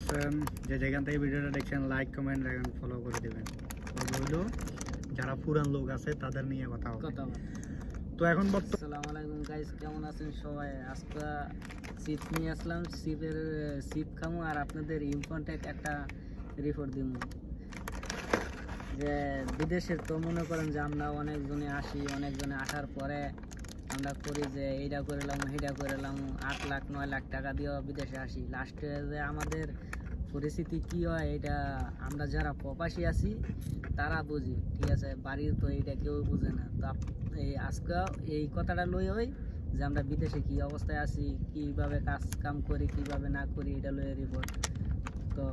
আছেন? যে যেখান থেকে ভিডিওটা দেখছেন লাইক কমেন্ট এবং ফলো করে দেবেন। হলো যারা পুরান লোক আছে তাদের নিয়ে কথা হবে। তো এখন আসসালামু আলাইকুম গাইস, কেমন আছেন সবাই? আজকে সিপ নিয়ে আসলাম, সিপ খামু আর আপনাদের ইম্পর্টেন্ট একটা রিপোর্ট দিব। যে বিদেশের তো মনে করেন যে আমরা অনেকজনে আসি, অনেকজনে আসার পরে আমরা করি যে এইটা করলাম সেইটা করলাম, 8 লাখ 9 লাখ টাকা দিয়ে বিদেশে আসি। লাস্টে যে আমাদের পরিস্থিতি কি হয় এটা আমরা যারা প্রবাসী আছি তারা বুঝি, ঠিক আছে? বাড়ির তো এইটা কেউ বুঝে না। তো এই আজকে এই কথাটা লই হয় যে আমরা বিদেশে কি অবস্থায় আছি, কিভাবে কাজ কাম করি, কিভাবে না করি, এটা লই রিপোর্ট। তো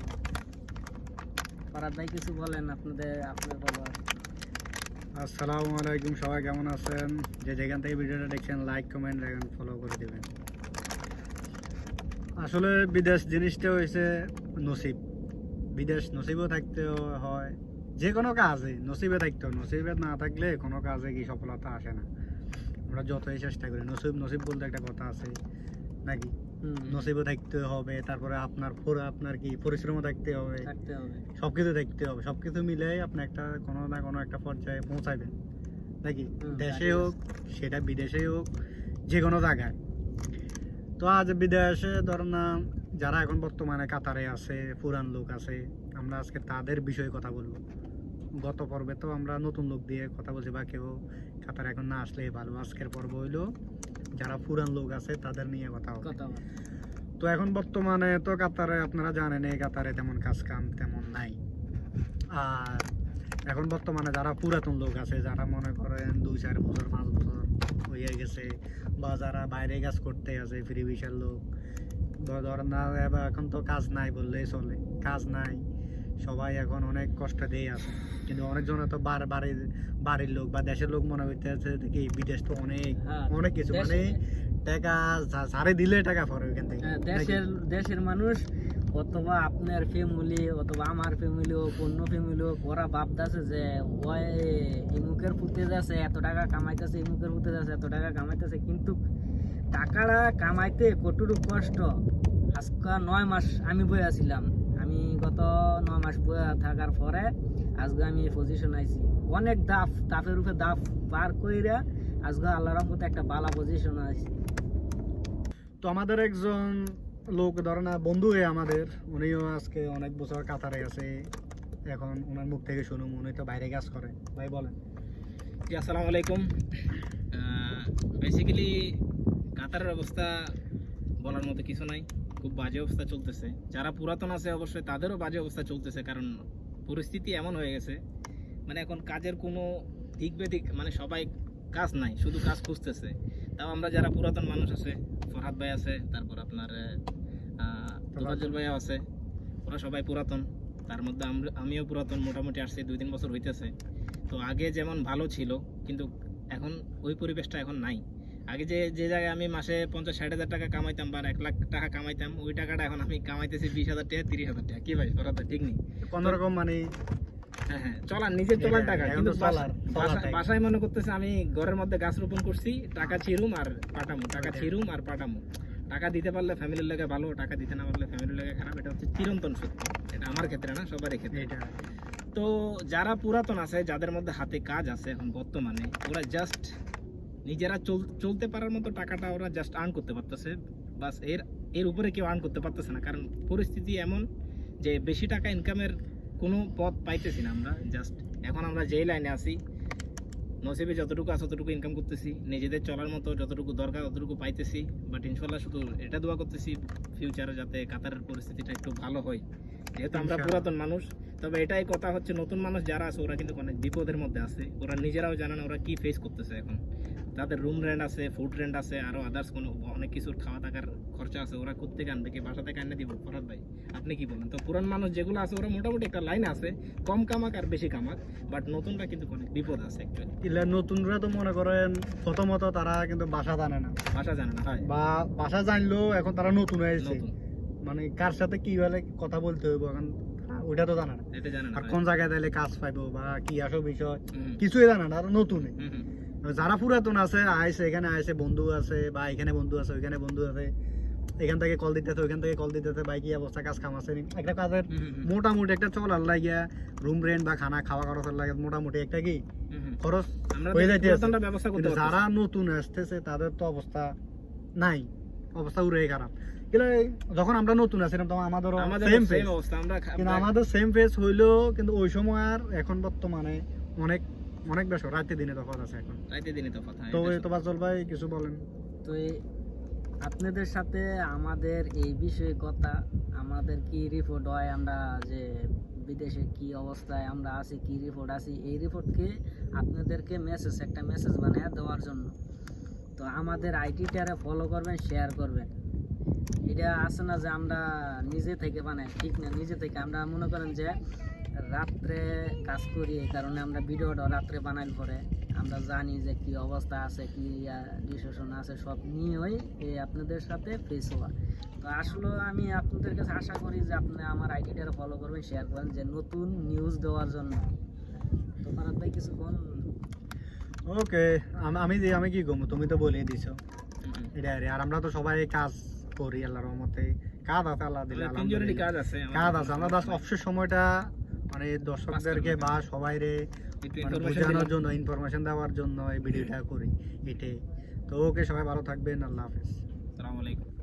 ফরাদ ভাই কিছু বলেন, আপনার বলার। আসসালামু আলাইকুম, সবাই কেমন আছেন? যে যেখান থেকে ভিডিওটা দেখছেন লাইক কমেন্ট এবং ফলো করে দেবেন। আসলে বিদেশ জিনিসটা হয়েছে নসিব। বিদেশ নসিবও থাকতে হয়, যে কোনো কাজে নসিবে থাকতে হয়। নসিবে না থাকলে কোনো কাজে কি সফলতা আসে না। আমরা যতই চেষ্টা করি, নসিব নসিব বলতে একটা কথা আছে নাকি? নসিবও থাকতে হবে, তারপরে আপনার কি পরিশ্রমও থাকতে হবে, সবকিছু থাকতে হবে। সবকিছু মিলে আপনি একটা কোনো না কোনো একটা পর্যায়ে পৌঁছাবেন নাকি? দেশে হোক সেটা বিদেশে হোক, যে কোনো জায়গায়। তো আজ বিদেশে ধরুন না, যারা এখন বর্তমানে কাতারে আছে, পুরান লোক আছে, আমরা আজকে তাদের বিষয়ে কথা বলবো। গত পর্বে তো আমরা নতুন লোক দিয়ে কথা বলছি, বা কেউ কাতারে এখন না আসলে ভালো। আজকের পর্ব হইলো যারা পুরান লোক আছে তাদের নিয়ে কথা হবে। তো এখন বর্তমানে তো কাতারে আপনারা জানেন, এই কাতারে তেমন কাজ কাম তেমন নাই। আর এখন বর্তমানে যারা পুরাতন লোক আছে, যারা মনে করেন 2-4 বছর 5 বছর হয়ে গেছে, বা যারা বাইরে কাজ করতে আছে, ফ্রি ভিসার লোক, ধরেন না এখন তো কাজ নাই বললেই চলে। কাজ নাই, সবাই এখন অনেক কষ্ট দিয়ে আছে। কিন্তু অনেকজনে তো বাড়ির লোক বা দেশের লোক মনে হইতে আছে কি বিদেশ তো অনেক কিছু, মানে টাকা সারে দিলে টাকা পরে ওইখান থেকে। দেশের মানুষ অথবা আপনার ফ্যামিলি অথবা আমার ফ্যামিলি হোক, অন্য ফ্যামিলি হোক, ওরা ভাবতেছে যে ওই ইমুকের ফুটে যাচ্ছে এত টাকা কামাইতেছে, ইমুকের ফুটে যাচ্ছে এত টাকা কামাইতেছে, কিন্তু টাকাটা কামাইতে কতটুকু কষ্ট। আজকে 9 মাস আমি বয়ে আছিলাম। আমি গত 9 মাস বয়ে থাকার পরে আজকে আমি এই পজিশন আইছি। অনেক দাফের উপরে দাফ পার কইরা আজকে আল্লাহর রহমতে একটা ভালো পজিশন আইছি। তো আমাদের একজন লোক ধরেন বন্ধু হয়ে আমাদের, উনিও আজকে অনেক বছর কাতারে আছে। এখন ওনার মুখ থেকে শুনুন, উনি তো বাইরে কাজ করে। ভাই বলেন। জি, আসসালামু আলাইকুম। বেসিক্যালি কাতারের অবস্থা বলার মতো কিছু নাই, খুব বাজে অবস্থা চলতেছে। যারা পুরাতন আছে অবশ্যই তাদেরও বাজে অবস্থা চলতেছে, কারণ পরিস্থিতি এমন হয়ে গেছে, মানে এখন কাজের কোনো দিক বেদিক, মানে সবাই কাজ নাই, শুধু কাজ খুঁজতেছে। তাও আমরা যারা পুরাতন মানুষ আছে, ফরহাদ ভাই আছে, তারপর আপনার তোফাজ্জল ভাইয়া আছে, ওরা সবাই পুরাতন। তার মধ্যে আমিও পুরাতন, মোটামুটি আসছি 2-3 বছর হইতেছে। তো আগে যেমন ভালো ছিল, কিন্তু এখন ওই পরিবেশটা এখন নাই। আগে যে জায়গায় আমি মাসে 50-60 হাজার টাকা কামাইতাম বা 1 লাখ টাকা কামাইতাম, ওই টাকাটা এখন আমি কামাইতেছি 20,000 টাকা 30,000 টাকা। কি ভাই, ফরহাদ ভাই ঠিক নেই? কোনোরকম মানে হ্যাঁ, চলার নিজের চলার টাকা, কিন্তু বাসায় মনে করতেছে আমি ঘরের মধ্যে গাছ রোপণ করছি, টাকা ছিরুম আর পাঠামু, টাকা ছিরুম আর পাঠামু। টাকা দিতে পারলে ফ্যামিলির লাগে ভালো, টাকা দিতে না পারলে ফ্যামিলির লাগে খারাপ। এটা হচ্ছে চিরন্তন সত্য। এটা আমার ক্ষেত্রে না, সবারই ক্ষেত্রে। তো যারা পুরাতন আছে, যাদের মধ্যে হাতে কাজ আছে এখন বর্তমানে, ওরা জাস্ট নিজেরা চলতে পারার মতো টাকাটা ওরা জাস্ট আর্ন করতে পারতেছে, বাস। এর উপরে কেউ আর্ন করতে পারতেছে না, কারণ পরিস্থিতি এমন যে বেশি টাকা ইনকামের কোনো পথ পাইতেছি না আমরা। জাস্ট এখন আমরা যেই লাইনে আছি, নসিবে যতটুকু আছে ততটুকু ইনকাম করতেছি, নিজেদের চলার মতো যতটুকু দরকার ততটুকু পাইতেছি। বাট ইনশাল্লাহ শুধু এটা দোয়া করতেছি ফিউচারে যাতে কাতারের পরিস্থিতিটা একটু ভালো হয়, যেহেতু আমরা পুরাতন মানুষ। তবে এটাই কথা হচ্ছে, নতুন মানুষ যারা আছে ওরা কিন্তু অনেক বিপদের মধ্যে আছে। ওরা নিজেরাও জানে না ওরা কি ফেস করতেছে এখন। তাদের রুম রেন্ট আছে, ফুড রেন্ট আছে, আরও আদার্স কোনো অনেক কিছুর খাওয়া থাকার খরচা আছে। ওরা কোত্থেকে আনবে, কি বাসা থেকে আনে দিব? ফরহাদ ভাই আপনি কি বলেন? তো পুরান মানুষ যেগুলো আছে ওরা মোটামুটি একটা লাইন আছে, কম কামাক আর বেশি কামাক। বাট নতুনরা কিন্তু অনেক বিপদ আছে অ্যাকচুয়ালি। নতুনরা তো মনে করেন প্রথমত তারা কিন্তু ভাষা জানে না, বা ভাষা জানলেও এখন তারা নতুন হয়েছে, মানে কার সাথে কিভাবে কথা বলতে হইব এখন ওইটা তো জানে না। আর কোন জায়গায় তাহলে কাজ পাইবো বা কি আসো বিষয় কিছুই জানে না, আর নতুন। যারা পুরাতন আছে, আইসে, এখানে আইসে বন্ধু আছে, বা এখানে বন্ধু আছে, ওইখানে বন্ধু আছে, এখান থেকে কল দিতেছে ওইখান থেকে কল দিতেছে, ভাই কি অবস্থা, কাজ কাম আছে নি? একটা কাজের মোটামুটি একটা চলার লাগিয়া রুম রেন্ট বা খানা খাওয়া খরচের লাগে মোটামুটি একটা কি খরচ হয়ে যাইতে আছে। ব্যবস্থা করতে কিন্তু যারা নতুন আসতেছে তাদের তো অবস্থা নাই, অবস্থা উড়ে খারাপ। কিন্তু যখন আমরা নতুন আছিলাম তখন আমাদেরও আমাদের সেম সেম অবস্থা, আমরা কিন্তু আমাদের সেম ফেস হইলো, কিন্তু ওই সময় আর এখন বর্তমানে অনেক অনেক বেশ রাতে দিনে তফাৎ আছে এখন। রাইতে দিনে তফাৎ হয়। তো তোফাজ্জল ভাই কিছু বলেন। তো আপনাদের সাথে আমাদের এই বিষয়ে কথা, আমাদের কি রিপোর্ট হয়, আমরা যে বিদেশে কি অবস্থায় আমরা আছি, কি রিপোর্ট আছি, এই রিপোর্টকে আপনাদেরকে একটা মেসেজ বানিয়ে দেওয়ার জন্য। তো আমাদের আইটিটারে ফলো করবেন, শেয়ার করবেন। এটা আছে না যে আমরা নিজে থেকে বানাই, ঠিক না। নিজে থেকে আমরা মনে করেন যে রাত্রে কাজ করি, এই কারণে আমরা ভিডিওটা রাত্রে বানাইল পরে আমরা জানি যে কি অবস্থা আছে, কি ডিসিশন আছে, সব নিয়েই এই আপনাদের সাথে ফেস হওয়া। তো আসলে আমি আপনাদের কাছে আশা করি যে আপনি আমার আইডিটা ফলো করবেন, শেয়ার করবেন, যে নতুন নিউজ দেওয়ার জন্য। তো ফারাদ ভাই কিছু কোন? ওকে, আমি কি গমু, তুমি তো বলেই দিছো এটা। আর আমরা তো সবাই কাজ করি আল্লাহর রহমতে, কাজ আছে আল্লাহ দিলে, তিনজনেরই কাজ আছে, কাজ আছে। আমরা বাস অবসর সময়টা মানে দর্শকদেরকে বা সবাইরে একটু বোঝানোর জন্য, ইনফরমেশন দেওয়ার জন্য এই ভিডিওটা করি এটাই। তো ওকে, সবাই ভালো থাকবেন, আল্লাহ হাফেজ। আসসালামু আলাইকুম।